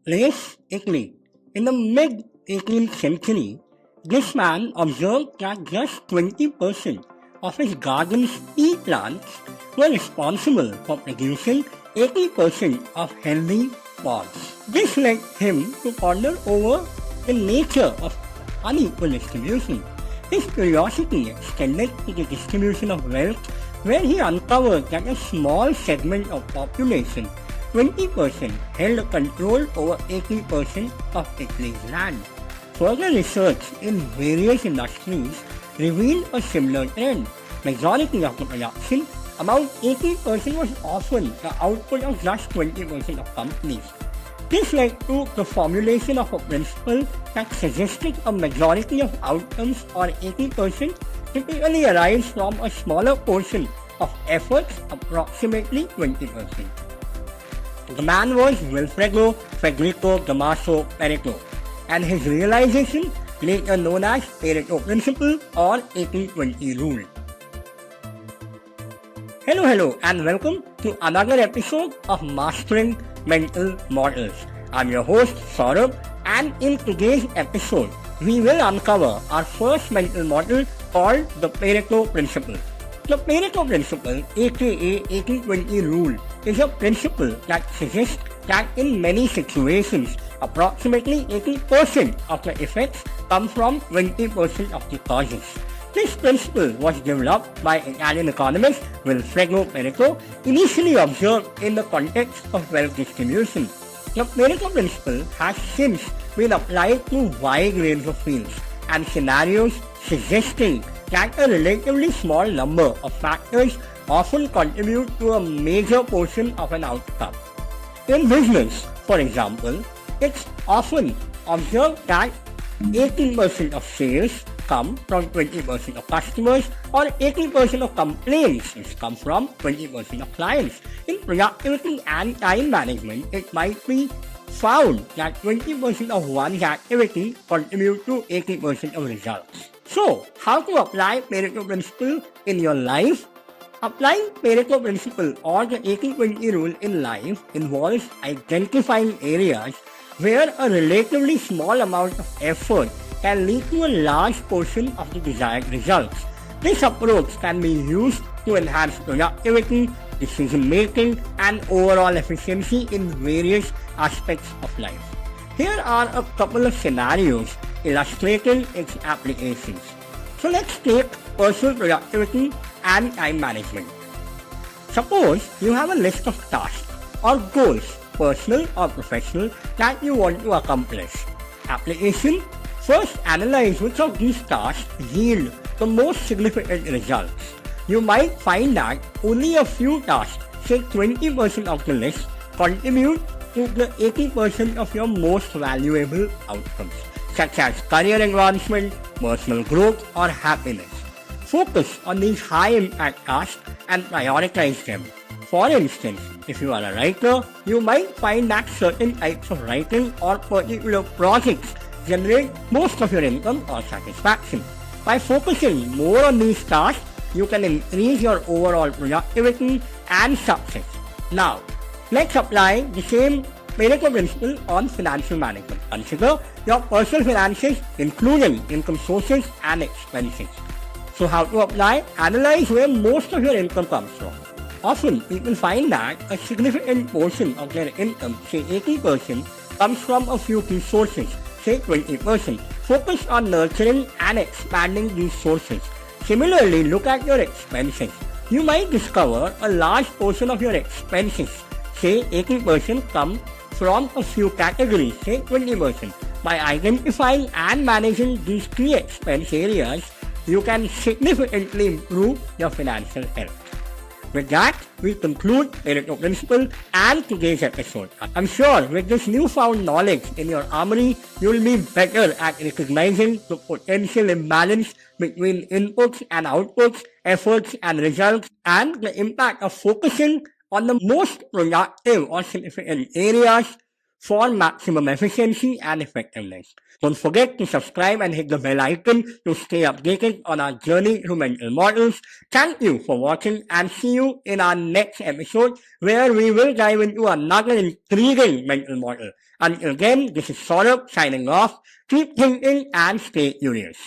place, Italy. In the mid 18th century, this man observed that just 20% of his garden's tea plants were responsible for producing 80% of healthy pods. This led him to ponder over the nature of unequal distribution. His curiosity extended to the distribution of wealth, where he uncovered that a small segment of population, 20%, held control over 80% of Italy's land. Further research in various industries revealed a similar trend. Majority of the production, about 80%, was often the output of just 20% of companies. This led to the formulation of a principle that suggested a majority of outcomes, or 80%, typically arise from a smaller portion of efforts, approximately 20%. The man was Vilfredo Federico Damaso Pareto, and his realization, later known as Pareto Principle or 80-20 rule. Hello and welcome to another episode of Mastering Mental Models. I'm your host Saurabh, and in today's episode, we will uncover our first mental model called the Pareto Principle. The Pareto Principle, aka 80-20 rule, is a principle that suggests that in many situations, approximately 80% of the effects come from 20% of the causes. This principle was developed by Italian economist Vilfredo Pareto, initially observed in the context of wealth distribution. The Pareto principle has since been applied to wide range of fields and scenarios, suggesting that a relatively small number of factors often contribute to a major portion of an outcome. In business, for example, it's often observed that 18% of sales come from 20% of customers, or 80% of complaints come from 20% of clients. In productivity and time management, it might be found that 20% of one's activity contribute to 80% of results. So, how to apply Pareto Principle in your life? Applying Pareto Principle or the 80-20 rule in life involves identifying areas where a relatively small amount of effort can lead to a large portion of the desired results. This approach can be used to enhance productivity, decision making, and overall efficiency in various aspects of life. Here are a couple of scenarios illustrating its applications. So let's take personal productivity and time management. Suppose you have a list of tasks or goals, personal or professional, that you want to accomplish. Application: first, analyze which of these tasks yield the most significant results. You might find that only a few tasks, say 20% of the list, contribute to the 80% of your most valuable outcomes, such as career advancement, personal growth, or happiness. Focus on these high-impact tasks and prioritize them. For instance, if you are a writer, you might find that certain types of writing or particular projects generate most of your income or satisfaction. By focusing more on these tasks, you can increase your overall productivity and success. Now, let's apply the same Pareto Principle on financial management. Consider your personal finances, including income sources and expenses. So how to apply? Analyze where most of your income comes from. Often, people find that a significant portion of their income, say 80%, comes from a few key sources, say 20%. Focus on nurturing and expanding these sources. Similarly, look at your expenses. You might discover a large portion of your expenses, say 80%, come from a few categories, say 20%. By identifying and managing these key expense areas, you can significantly improve your financial health. With that, we conclude Pareto Principle and today's episode. I'm sure with this newfound knowledge in your armory, you'll be better at recognizing the potential imbalance between inputs and outputs, efforts and results, and the impact of focusing on the most productive or significant areas for maximum efficiency and effectiveness. Don't forget to subscribe and hit the bell icon to stay updated on our journey through mental models. Thank you for watching and see you in our next episode where we will dive into another intriguing mental model. Until then, this is Saurabh signing off. Keep thinking and stay curious.